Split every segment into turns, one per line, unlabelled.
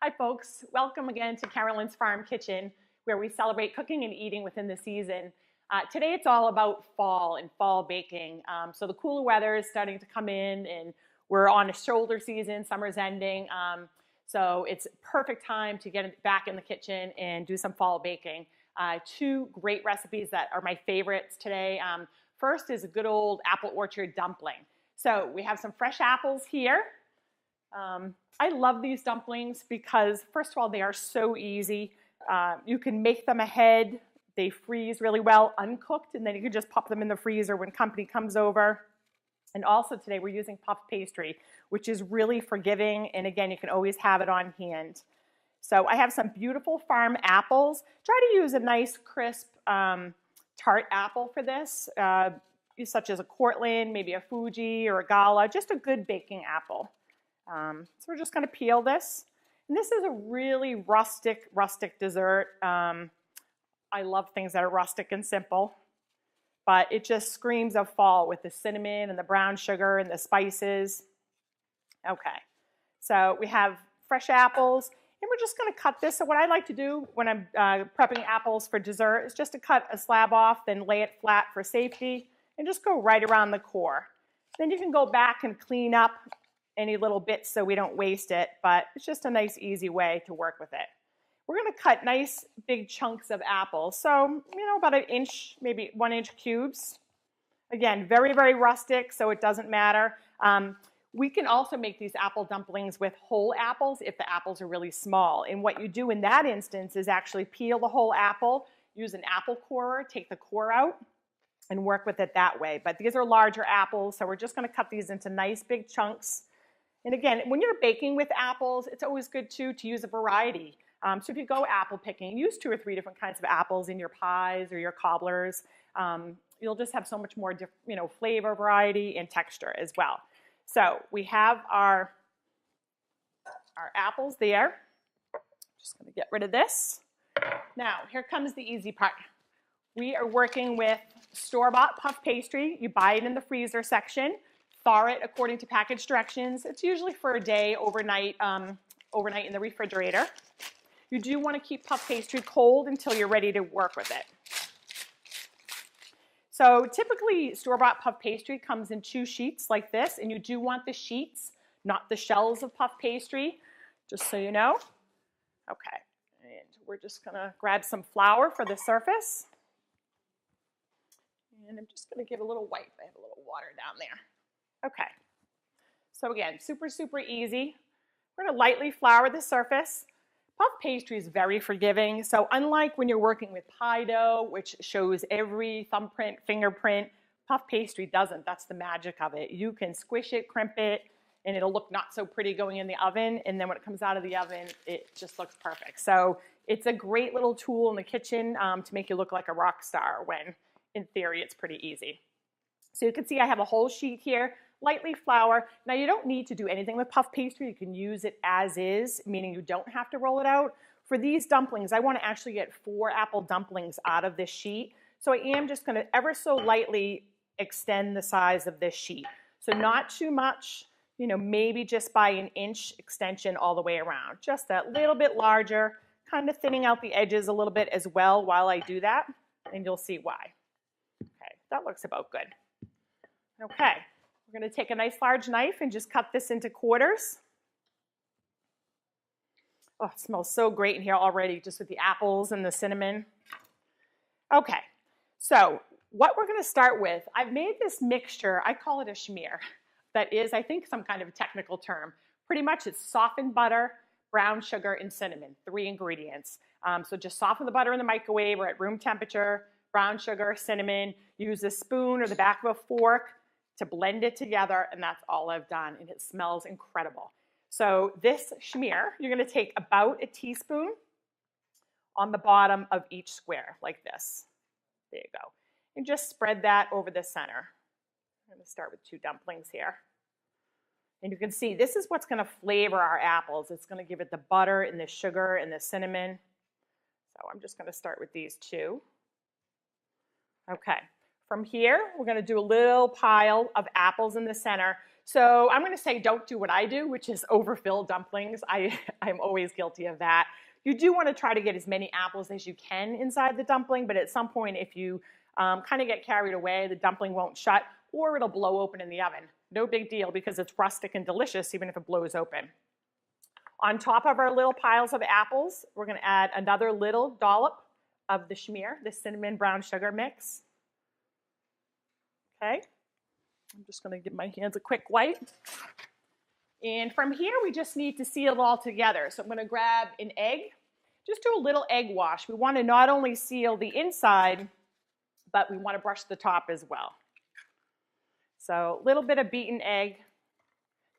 Hi folks, welcome again to Carolyn's Farm Kitchen, where we celebrate cooking and eating within the season. Today it's all about fall and fall baking. So the cooler weather is starting to come in and we're on a shoulder season, summer's ending. So it's perfect time to get back in the kitchen and do some fall baking. Two great recipes that are my favorites today. First is a good old apple orchard dumpling. So we have some fresh apples here. I love these dumplings because, first of all, they are so easy. You can make them ahead. They freeze really well uncooked, and then you can just pop them in the freezer when company comes over. And also today we're using puff pastry, which is really forgiving, and again, you can always have it on hand. So I have some beautiful farm apples. Try to use a nice crisp tart apple for this, such as a Cortland, maybe a Fuji or a Gala, just a good baking apple. So we're just going to peel this. And this is a really rustic dessert. I love things that are rustic and simple, but it just screams of fall with the cinnamon and the brown sugar and the spices. Okay, so we have fresh apples, and we're just going to cut this. So what I like to do when I'm prepping apples for dessert is just to cut a slab off, then lay it flat for safety, and just go right around the core. Then you can go back and clean up any little bits so we don't waste it, but it's just a nice, easy way to work with it. We're going to cut nice, big chunks of apples. So, about an inch, maybe 1 inch cubes. Again, very, very rustic, so it doesn't matter. We can also make these apple dumplings with whole apples if the apples are really small. And what you do in that instance is actually peel the whole apple, use an apple corer, take the core out, and work with it that way. But these are larger apples, so we're just going to cut these into nice, big chunks. And again, when you're baking with apples, it's always good to use a variety. So if you go apple picking, use 2 or 3 different kinds of apples in your pies or your cobblers. You'll just have so much more flavor, variety, and texture as well. So we have our apples there. Just going to get rid of this. Now, here comes the easy part. We are working with store-bought puff pastry. You buy it in the freezer section. Thaw it according to package directions. It's usually for a day, overnight in the refrigerator. You do want to keep puff pastry cold until you're ready to work with it. So typically store-bought puff pastry comes in 2 sheets like this, and you do want the sheets, not the shells of puff pastry, just so you know. Okay, and we're just going to grab some flour for the surface. And I'm just going to give a little wipe. I have a little water down there. Okay, so again, super, super easy. We're going to lightly flour the surface. Puff pastry is very forgiving, so unlike when you're working with pie dough, which shows every thumbprint, fingerprint, puff pastry doesn't. That's the magic of it. You can squish it, crimp it, and it'll look not so pretty going in the oven, and then when it comes out of the oven, it just looks perfect. So it's a great little tool in the kitchen to make you look like a rock star when, in theory, it's pretty easy. So you can see I have a whole sheet here. Lightly flour. Now you don't need to do anything with puff pastry. You can use it as is, meaning you don't have to roll it out. For these dumplings, I want to actually get 4 apple dumplings out of this sheet. So I am just going to ever so lightly extend the size of this sheet. So not too much, maybe just by an inch extension all the way around. Just that little bit larger, kind of thinning out the edges a little bit as well while I do that, and you'll see why. Okay, that looks about good. Okay. We're going to take a nice large knife and just cut this into quarters. Oh, it smells so great in here already, just with the apples and the cinnamon. Okay, so what we're going to start with, I've made this mixture, I call it a schmear. That is, I think, some kind of a technical term. Pretty much it's softened butter, brown sugar, and cinnamon, 3 ingredients. So just soften the butter in the microwave or at room temperature, brown sugar, cinnamon, use a spoon or the back of a fork to blend it together, and that's all I've done, and it smells incredible. So this schmear, you're going to take about a teaspoon on the bottom of each square, like this. There you go. And just spread that over the center. I'm going to start with 2 dumplings here. And you can see this is what's going to flavor our apples. It's going to give it the butter and the sugar and the cinnamon. So I'm just going to start with these 2. Okay. From here, we're going to do a little pile of apples in the center. So I'm going to say don't do what I do, which is overfill dumplings. I'm always guilty of that. You do want to try to get as many apples as you can inside the dumpling, but at some point if you kind of get carried away, the dumpling won't shut or it'll blow open in the oven. No big deal because it's rustic and delicious even if it blows open. On top of our little piles of apples, we're going to add another little dollop of the schmear, the cinnamon brown sugar mix. Okay, I'm just going to give my hands a quick wipe. And from here, we just need to seal it all together. So I'm going to grab an egg, just do a little egg wash. We want to not only seal the inside, but we want to brush the top as well. So a little bit of beaten egg,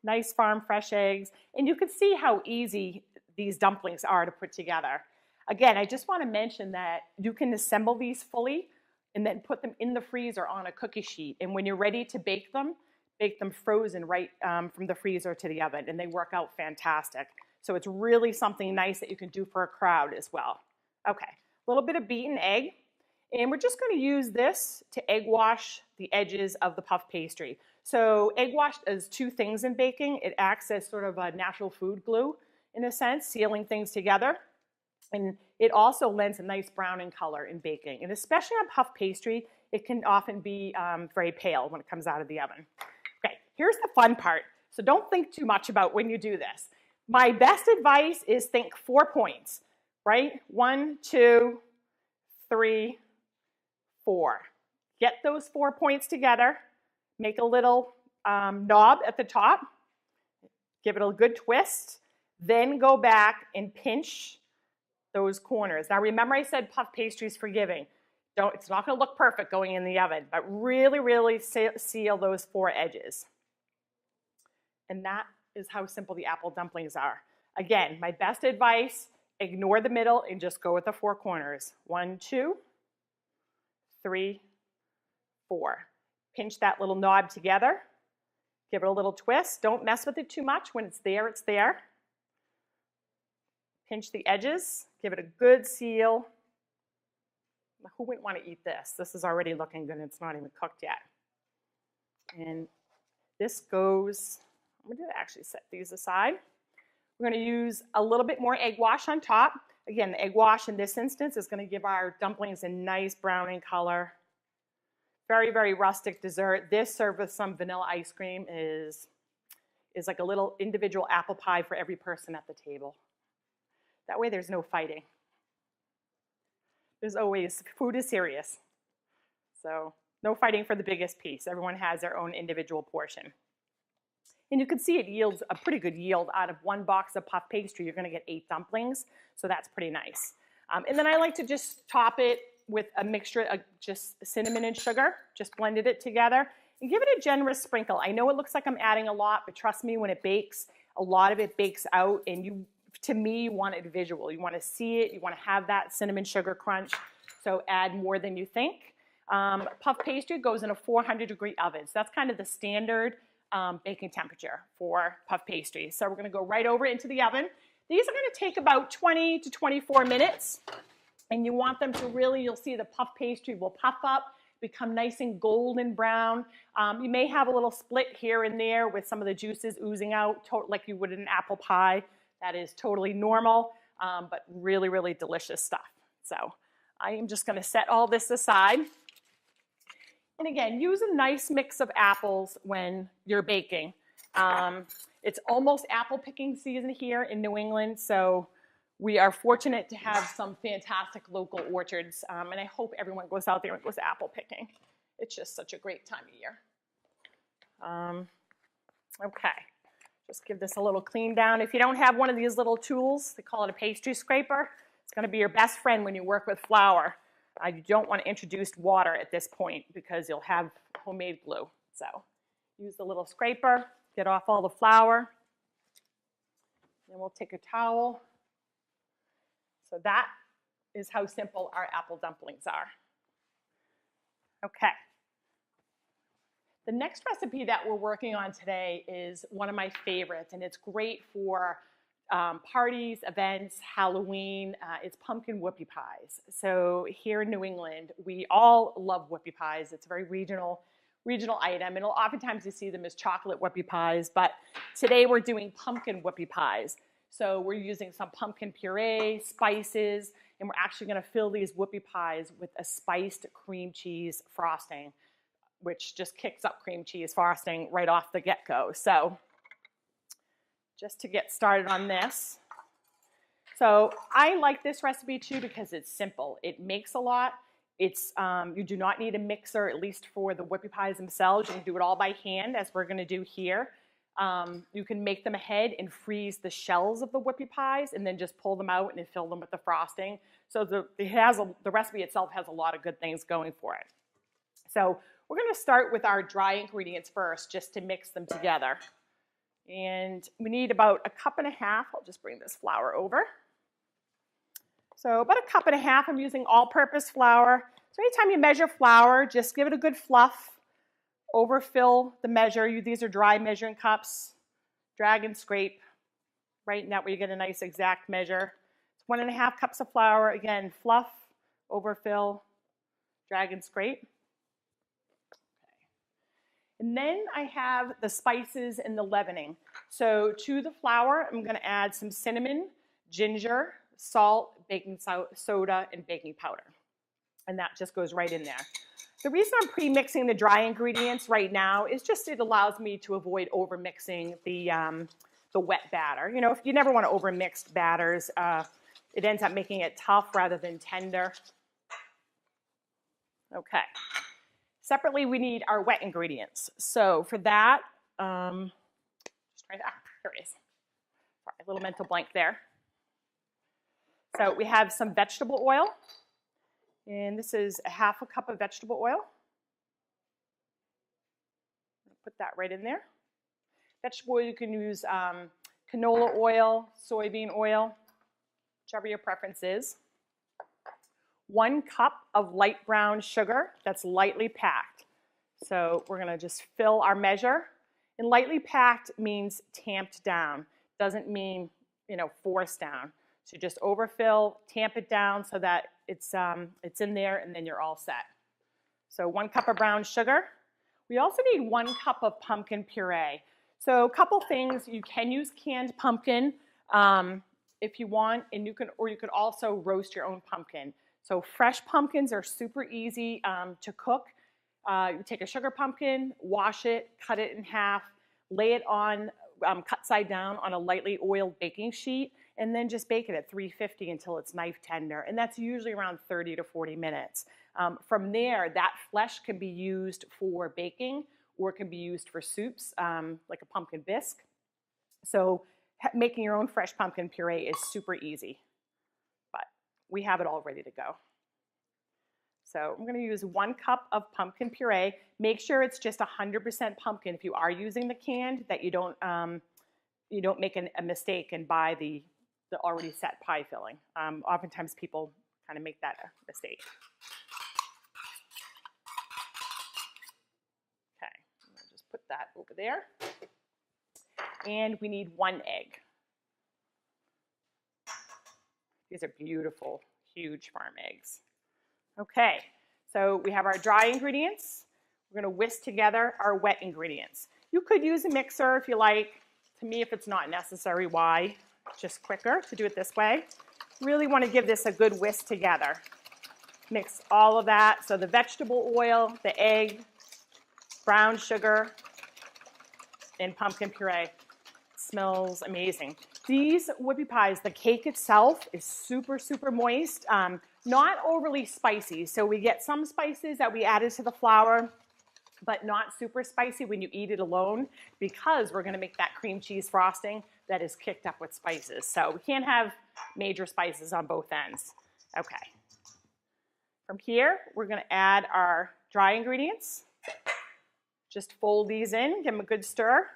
nice farm fresh eggs, and you can see how easy these dumplings are to put together. Again, I just want to mention that you can assemble these fully and then put them in the freezer on a cookie sheet. And when you're ready to bake them frozen right from the freezer to the oven, and they work out fantastic. So it's really something nice that you can do for a crowd as well. Okay, a little bit of beaten egg. And we're just going to use this to egg wash the edges of the puff pastry. So egg wash does two things in baking. It acts as sort of a natural food glue in a sense, sealing things together. And it also lends a nice browning color in baking. And especially on puff pastry, it can often be very pale when it comes out of the oven. Okay, here's the fun part. So don't think too much about when you do this. My best advice is think 4 points, right? 1, 2, 3, 4. Get those 4 points together. Make a little knob at the top. Give it a good twist. Then go back and pinch those corners. Now remember I said puff pastry is forgiving. It's not going to look perfect going in the oven, but really, really seal those 4 edges. And that is how simple the apple dumplings are. Again, my best advice, ignore the middle and just go with the 4 corners. 1, 2, 3, 4. Pinch that little knob together. Give it a little twist. Don't mess with it too much. When it's there, it's there. Pinch the edges. Give it a good seal. Who wouldn't want to eat this? This is already looking good. It's not even cooked yet. And this goes, I'm going to actually set these aside. We're going to use a little bit more egg wash on top. Again, the egg wash in this instance is going to give our dumplings a nice browning color. Very, very rustic dessert. This served with some vanilla ice cream is like a little individual apple pie for every person at the table. That way there's no fighting. There's always, food is serious. So no fighting for the biggest piece. Everyone has their own individual portion. And you can see it yields a pretty good yield. Out of 1 box of puff pastry, you're going to get 8 dumplings. So that's pretty nice. And then I like to just top it with a mixture of just cinnamon and sugar. Just blended it together. And give it a generous sprinkle. I know it looks like I'm adding a lot, but trust me, when it bakes, a lot of it bakes out. And to me, you want it visual. You want to see it. You want to have that cinnamon sugar crunch. So add more than you think. Puff pastry goes in a 400-degree oven. So that's kind of the standard baking temperature for puff pastry. So we're going to go right over into the oven. These are going to take about 20 to 24 minutes. And you want them to really, you'll see the puff pastry will puff up, become nice and golden brown. You may have a little split here and there with some of the juices oozing out, like you would in an apple pie. That is totally normal, but really, really delicious stuff. So I am just going to set all this aside. And again, use a nice mix of apples when you're baking. It's almost apple picking season here in New England, so we are fortunate to have some fantastic local orchards, and I hope everyone goes out there and goes apple picking. It's just such a great time of year. Okay. Just give this a little clean down. If you don't have one of these little tools, they call it a pastry scraper. It's going to be your best friend when you work with flour. You don't want to introduce water at this point because you'll have homemade glue. So use the little scraper, get off all the flour. Then we'll take a towel. So that is how simple our apple dumplings are. Okay. The next recipe that we're working on today is one of my favorites, and it's great for parties, events, Halloween. It's pumpkin whoopie pies. So here in New England, we all love whoopie pies. It's very regional. regional item, and oftentimes you see them as chocolate whoopie pies, but today we're doing pumpkin whoopie pies. So we're using some pumpkin puree, spices, and we're actually going to fill these whoopie pies with a spiced cream cheese frosting, which just kicks up cream cheese frosting right off the get-go. So just to get started on this. So I like this recipe too because it's simple. It makes a lot. It's you do not need a mixer, at least for the whoopie pies themselves. You can do it all by hand, as we're going to do here. You can make them ahead and freeze the shells of the whoopie pies and then just pull them out and then fill them with the frosting. So the recipe itself has a lot of good things going for it. So we're going to start with our dry ingredients first, just to mix them together. And we need about 1.5 cups. I'll just bring this flour over. So about 1.5 cups, I'm using all-purpose flour. So anytime you measure flour, just give it a good fluff. Overfill the measure. These are dry measuring cups. Drag and scrape. Right in that way you get a nice exact measure. It's 1.5 cups of flour. Again, fluff, overfill, drag and scrape. Okay. And then I have the spices and the leavening. So to the flour, I'm going to add some cinnamon, ginger, salt, baking soda, and baking powder. And that just goes right in there. The reason I'm pre-mixing the dry ingredients right now is just it allows me to avoid over-mixing the wet batter. You know, if you never want to over-mix batters, it ends up making it tough rather than tender. Okay. Separately, we need our wet ingredients. So for that, just try that. There it is. Sorry, a little mental blank there. So we have some vegetable oil, and this is 1/2 cup of vegetable oil. Put that right in there. Vegetable oil, you can use canola oil, soybean oil, whichever your preference is. 1 cup of light brown sugar that's lightly packed. So we're going to just fill our measure. And lightly packed means tamped down. Doesn't mean, you know, forced down. So just overfill, tamp it down so that it's in there, and then you're all set. So 1 cup of brown sugar. We also need 1 cup of pumpkin puree. So a couple things, you can use canned pumpkin if you want, and you could also roast your own pumpkin. So fresh pumpkins are super easy to cook. You take a sugar pumpkin, wash it, cut it in half, lay it on, cut side down on a lightly oiled baking sheet, and then just bake it at 350 until it's knife tender. And that's usually around 30 to 40 minutes. From there, that flesh can be used for baking, or it can be used for soups, like a pumpkin bisque. So making your own fresh pumpkin puree is super easy, but we have it all ready to go. So I'm going to use 1 cup of pumpkin puree. Make sure it's just 100% pumpkin if you are using the canned, that you don't make a mistake and buy the already set pie filling. Oftentimes people kind of make that a mistake. Okay, I'll just put that over there. And we need 1 egg. These are beautiful, huge farm eggs. Okay, so we have our dry ingredients. We're going to whisk together our wet ingredients. You could use a mixer if you like. To me, if it's not necessary, why? Just quicker to do it this way. Really want to give this a good whisk together. Mix all of that. So the vegetable oil, the egg, brown sugar, and pumpkin puree. Smells amazing. These whoopie pies, the cake itself is super, super moist. Not overly spicy. So we get some spices that we added to the flour, but not super spicy when you eat it alone, because we're going to make that cream cheese frosting that is kicked up with spices. So we can't have major spices on both ends. Okay. From here, we're going to add our dry ingredients. Just fold these in, give them a good stir.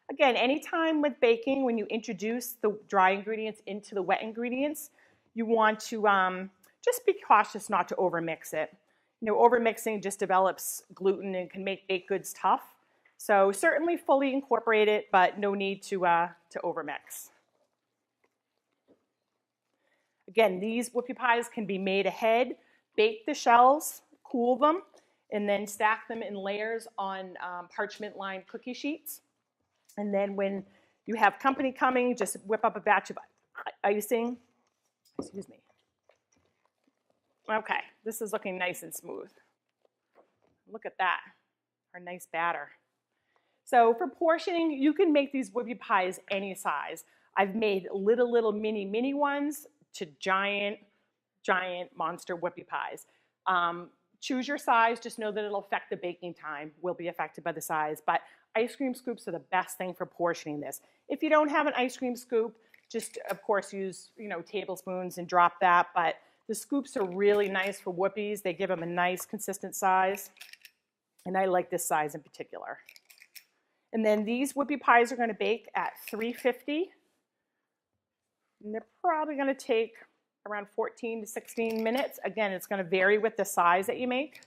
Again, anytime with baking, when you introduce the dry ingredients into the wet ingredients, you want to just be cautious not to overmix it. You know, overmixing just develops gluten and can make baked goods tough. So certainly fully incorporate it, but no need to overmix. Again, these whoopie pies can be made ahead. Bake the shells, cool them, and then stack them in layers on parchment-lined cookie sheets. And then when you have company coming, just whip up a batch of icing. Excuse me. Okay, this is looking nice and smooth. Look at that, our nice batter. So for portioning, you can make these whoopie pies any size. I've made little mini ones to giant monster whoopie pies. Choose your size, just know that it'll affect the baking time, will be affected by the size, but ice cream scoops are the best thing for portioning this. If you don't have an ice cream scoop, just of course use, tablespoons and drop that, but the scoops are really nice for whoopies. They give them a nice consistent size, and I like this size in particular. And then these whoopie pies are going to bake at 350, and they're probably going to take around 14 to 16 minutes. Again, it's going to vary with the size that you make.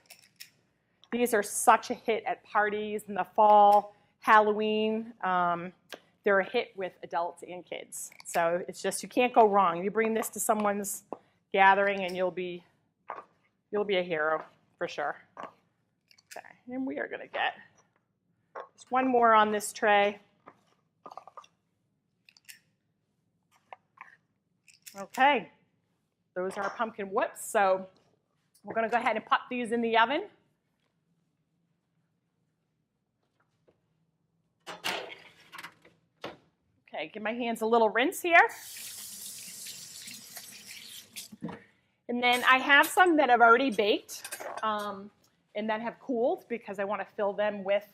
These are such a hit at parties in the fall, Halloween. They're a hit with adults and kids. So it's just, you can't go wrong. You bring this to someone's gathering and you'll be a hero for sure. Okay, and we are going to get just one more on this tray. Okay, those are our pumpkin whoops. So we're going to go ahead and pop these in the oven. Okay, give my hands a little rinse here. And then I have some that I've already baked and that have cooled because I want to fill them with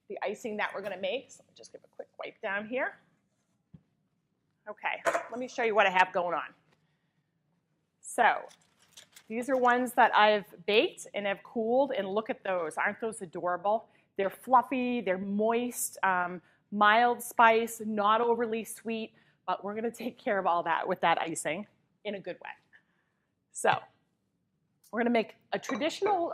the icing that we're going to make. So I'll just give a quick wipe down here. Okay, let me show you what I have going on. So these are ones that I've baked and have cooled, and look at those. Aren't those adorable? They're fluffy, they're moist, mild spice, not overly sweet, but we're going to take care of all that with that icing in a good way. So we're going to make a traditional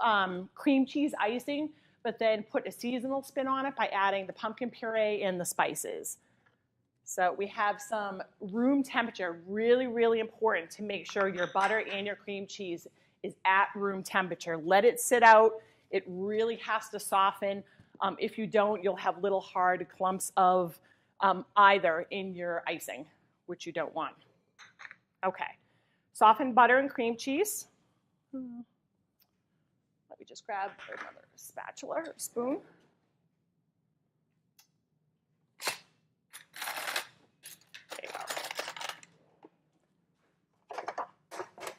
cream cheese icing, but then put a seasonal spin on it by adding the pumpkin puree and the spices. So we have some room temperature, really important to make sure your butter and your cream cheese is at room temperature. Let it sit out. It really has to soften. If you don't, you'll have little hard clumps of either in your icing, which you don't want. Okay, softened butter and cream cheese. Let me just grab another spatula or spoon. There you go.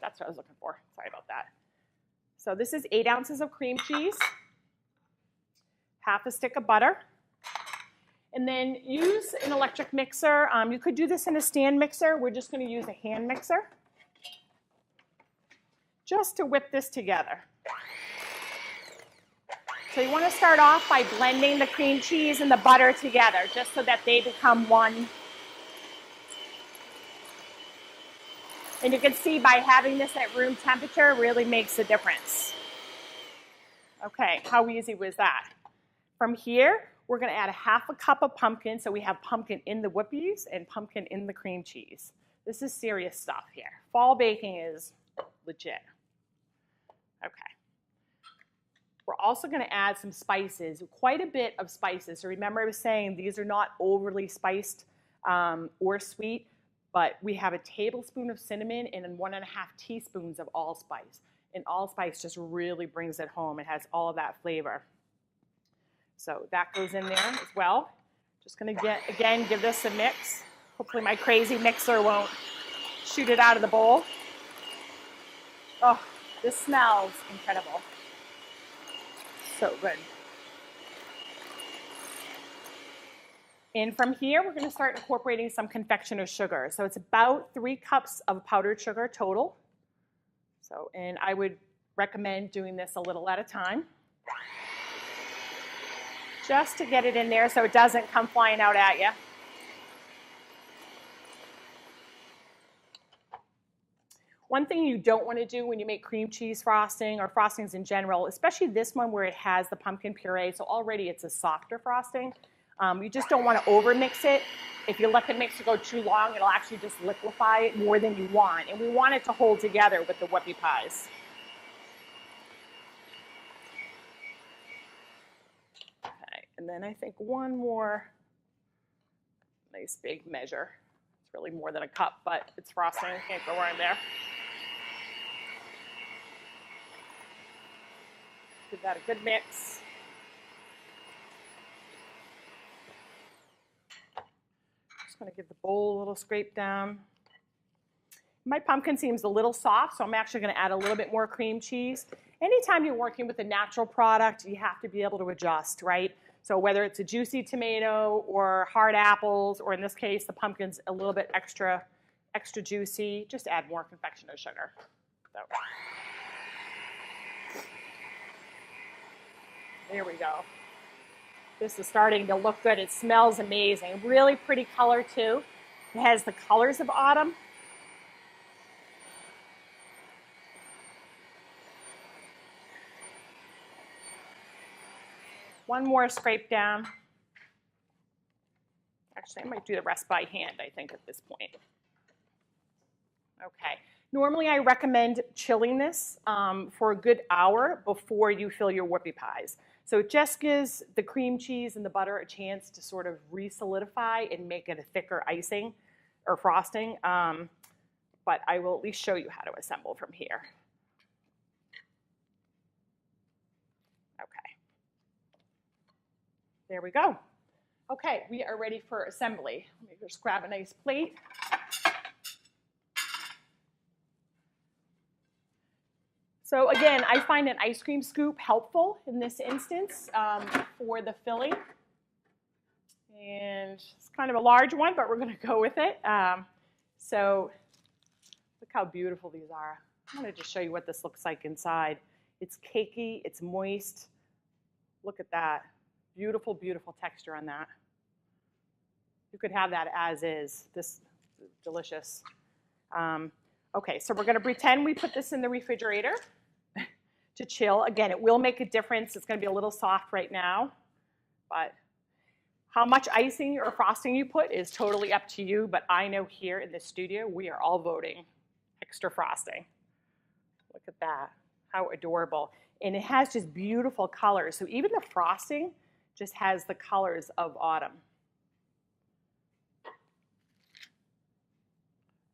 That's what I was looking for. Sorry about that. So this is 8 ounces of cream cheese, half a stick of butter, and then use an electric mixer. You could do this in a stand mixer. We're just going to use a hand mixer just to whip this together. So you want to start off by blending the cream cheese and the butter together just so that they become one. And you can see by having this at room temperature really makes a difference. Okay, how easy was that? From here, we're going to add a half a cup of pumpkin, so we have pumpkin in the whoopies and pumpkin in the cream cheese. This is serious stuff here. Fall baking is legit. Okay. We're also going to add some spices, quite a bit of spices. So remember I was saying these are not overly spiced or sweet, but we have a tablespoon of cinnamon and then 1.5 teaspoons of allspice. And allspice just really brings it home. It has all of that flavor. So that goes in there as well. Just going to again give this a mix. Hopefully my crazy mixer won't shoot it out of the bowl. Oh, this smells incredible. So good. And from here, we're going to start incorporating some confectioner's sugar. So it's about 3 cups of powdered sugar total. So, and I would recommend doing this a little at a time, just to get it in there so it doesn't come flying out at you. One thing you don't want to do when you make cream cheese frosting or frostings in general, especially this one where it has the pumpkin puree, so already it's a softer frosting, you just don't want to over-mix it. If you let the mixer go too long, it'll actually just liquefy it more than you want. And we want it to hold together with the whoopie pies. And then I think one more nice big measure. It's really more than a cup, but it's frosting. Can't go wrong there. Give that a good mix. Just going to give the bowl a little scrape down. My pumpkin seems a little soft, so I'm actually going to add a little bit more cream cheese. Anytime you're working with a natural product, you have to be able to adjust, right? So whether it's a juicy tomato or hard apples, or in this case, the pumpkin's a little bit extra juicy, just add more confectioner sugar. So. There we go. This is starting to look good. It smells amazing. Really pretty color too. It has the colors of autumn. One more scrape down. Actually, I might do the rest by hand, I think, at this point. Okay. Normally, I recommend chilling this for a good hour before you fill your whoopie pies. So it just gives the cream cheese and the butter a chance to sort of re-solidify and make it a thicker icing or frosting. But I will at least show you how to assemble from here. Okay. There we go. Okay, we are ready for assembly. Let me just grab a nice plate. So again, I find an ice cream scoop helpful in this instance for the filling. And it's kind of a large one, but we're going to go with it. So look how beautiful these are. I'm going to just show you what this looks like inside. It's cakey, it's moist. Look at that. Beautiful, beautiful texture on that. You could have that as is. This is delicious. Okay, so we're going to pretend we put this in the refrigerator to chill. Again, it will make a difference. It's going to be a little soft right now, but how much icing or frosting you put is totally up to you, but I know here in the studio, we are all voting extra frosting. Look at that. How adorable. And it has just beautiful colors. So even the frosting just has the colors of autumn.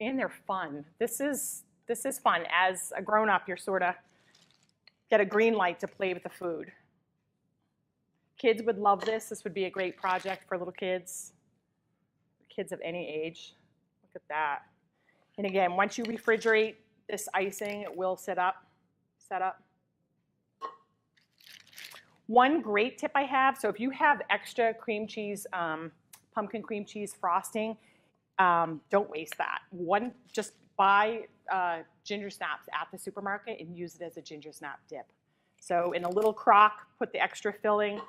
And they're fun. This is fun. As a grown-up, you're sort of get a green light to play with the food. Kids would love this. This would be a great project for little kids, kids of any age. Look at that. And again, once you refrigerate this icing, it will set up. One great tip I have, so if you have extra cream cheese, pumpkin cream cheese frosting, don't waste that. Just buy ginger snaps at the supermarket and use it as a ginger snap dip. So in a little crock, put the extra filling,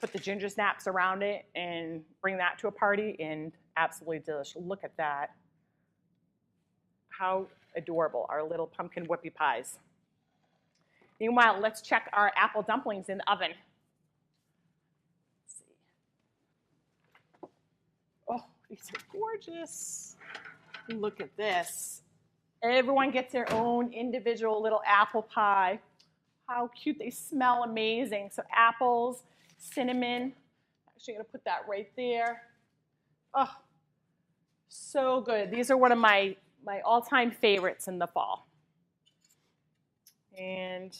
put the ginger snaps around it, and bring that to a party, and absolutely delicious. Look at that. How adorable, our little pumpkin whoopie pies. Meanwhile, let's check our apple dumplings in the oven. Let's see. Oh, these are gorgeous. Look at this. Everyone gets their own individual little apple pie. How cute. They smell amazing. So apples, cinnamon. Actually, I'm going to put that right there. Oh, so good. These are one of my all-time favorites in the fall. And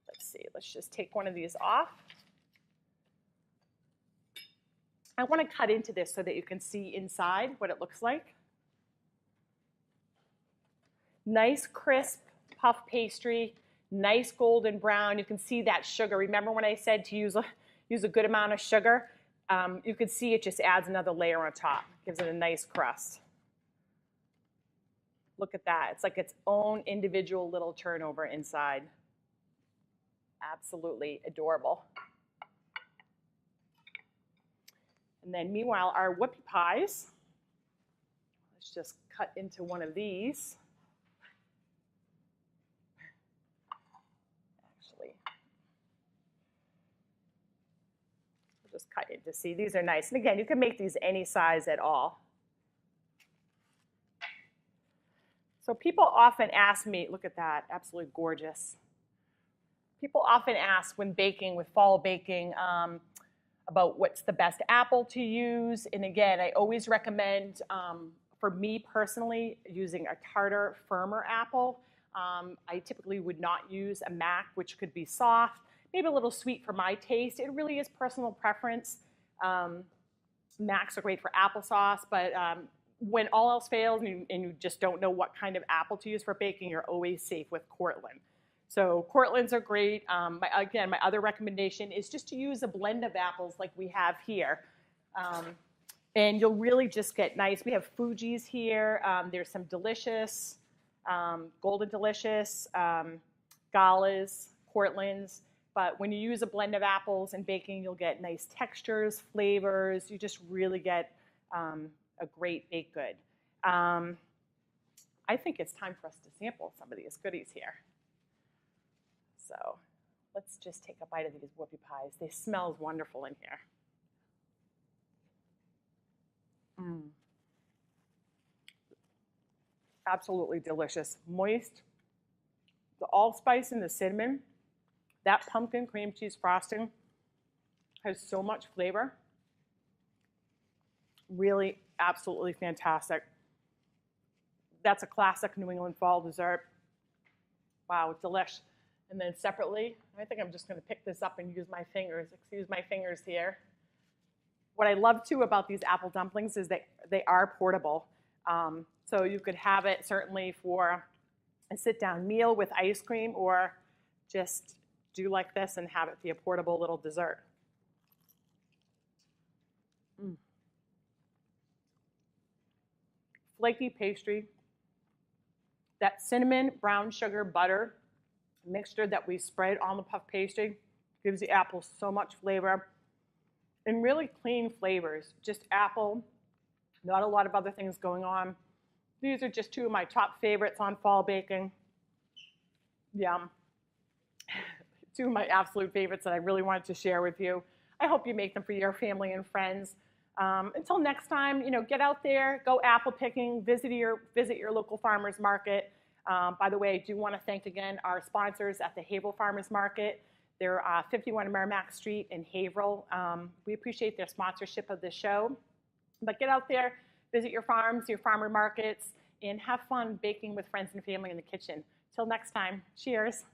let's see, let's just take one of these off. I want to cut into this so that you can see inside what it looks like. Nice crisp puff pastry, nice golden brown. You can see that sugar. Remember when I said to use a good amount of sugar? You can see it just adds another layer on top. Gives it a nice crust. Look at that. It's like its own individual little turnover inside. Absolutely adorable. And then meanwhile, our whoopie pies. Let's just cut into one of these. Actually, we'll just cut into see. These are nice. And again, you can make these any size at all. So people often ask me, look at that, absolutely gorgeous. People often ask when baking, with fall baking, about what's the best apple to use. And again, I always recommend, for me personally, using a tartar, firmer apple. I typically would not use a Mac, which could be soft, maybe a little sweet for my taste. It really is personal preference. Macs are great for applesauce, but when all else fails and you just don't know what kind of apple to use for baking, you're always safe with Cortland. So Cortlands are great. Again, my other recommendation is just to use a blend of apples like we have here. And you'll really just get nice. We have Fuji's here. There's some delicious, Golden Delicious, Galas, Cortlands. But when you use a blend of apples in baking, you'll get nice textures, flavors. You just really get a great baked good. I think it's time for us to sample some of these goodies here. So let's just take a bite of these whoopie pies. They smell wonderful in here. Absolutely delicious. Moist. The allspice and the cinnamon. That pumpkin cream cheese frosting has so much flavor. Really, absolutely fantastic. That's a classic New England fall dessert. Wow, delish. And then separately, I think I'm just going to pick this up and use my fingers. Excuse my fingers here. What I love too about these apple dumplings is that they are portable. So you could have it certainly for a sit-down meal with ice cream, or just do like this and have it be a portable little dessert. Flaky pastry. That cinnamon, brown sugar, butter mixture that we spread on the puff pastry gives the apple so much flavor and really clean flavors. Just apple, not a lot of other things going on. These are just two of my top favorites on fall baking. Yum. Two of my absolute favorites that I really wanted to share with you. I hope you make them for your family and friends. Until next time, get out there, go apple picking, visit your local farmers market. By the way, I do want to thank again our sponsors at the Haverhill Farmers Market. They're 51 Merrimack Street in Haverhill. We appreciate their sponsorship of this show. But get out there, visit your farms, your farmer markets, and have fun baking with friends and family in the kitchen. Till next time, cheers.